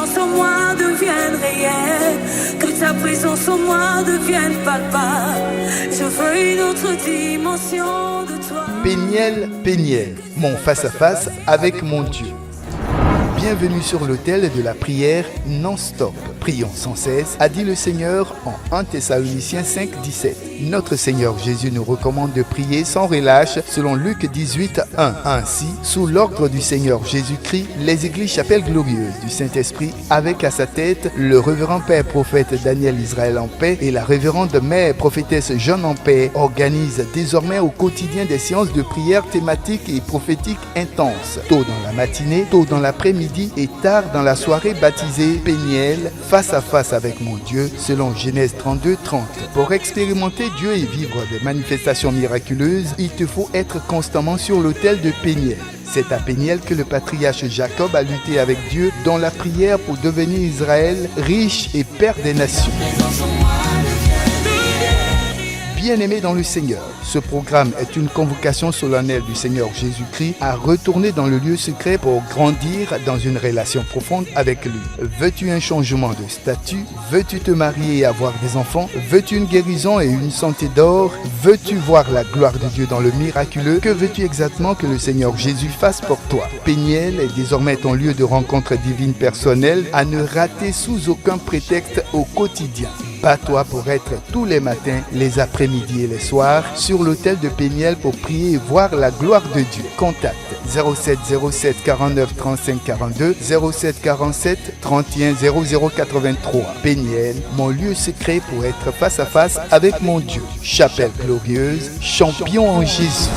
présence en moi devienne réelle, que ta présence en moi devienne palpable. Je veux une autre dimension de toi. Péniel, Péniel, mon face-à-face avec mon Dieu. Bienvenue sur l'autel de la prière non-stop. Prions sans cesse, a dit le Seigneur en 1 Thessaloniciens 5, 17. Notre Seigneur Jésus nous recommande de prier sans relâche selon Luc 18, 1. Ainsi, sous l'ordre du Seigneur Jésus-Christ, les églises chapelles glorieuses du Saint-Esprit, avec à sa tête le révérend Père prophète Daniel Israël en paix et la révérende Mère prophétesse Jeanne en paix, organisent désormais au quotidien des séances de prière thématiques et prophétiques intenses. Tôt dans la matinée, tôt dans l'après-midi et tard dans la soirée baptisée Péniel, face à face avec mon Dieu, selon Genèse 32, 30. Pour expérimenter Dieu et vivre des manifestations miraculeuses, il te faut être constamment sur l'autel de Péniel. C'est à Péniel que le patriarche Jacob a lutté avec Dieu dans la prière pour devenir Israël riche et père des nations. Bien-aimés dans le Seigneur, ce programme est une convocation solennelle du Seigneur Jésus-Christ à retourner dans le lieu secret pour grandir dans une relation profonde avec lui. Veux-tu un changement de statut? Veux-tu te marier et avoir des enfants? Veux-tu une guérison et une santé d'or? Veux-tu voir la gloire de Dieu dans le miraculeux? Que veux-tu exactement que le Seigneur Jésus fasse pour toi? Péniel est désormais ton lieu de rencontre divine personnelle à ne rater sous aucun prétexte au quotidien. Bats-toi pour être tous les matins, les après-midi et les soirs sur l'autel de Péniel pour prier et voir la gloire de Dieu. Contact 07 07 49 35 42 07 47 31 00 83. Péniel, mon lieu secret pour être face à face avec mon Dieu. Chapelle glorieuse, champion en Jésus.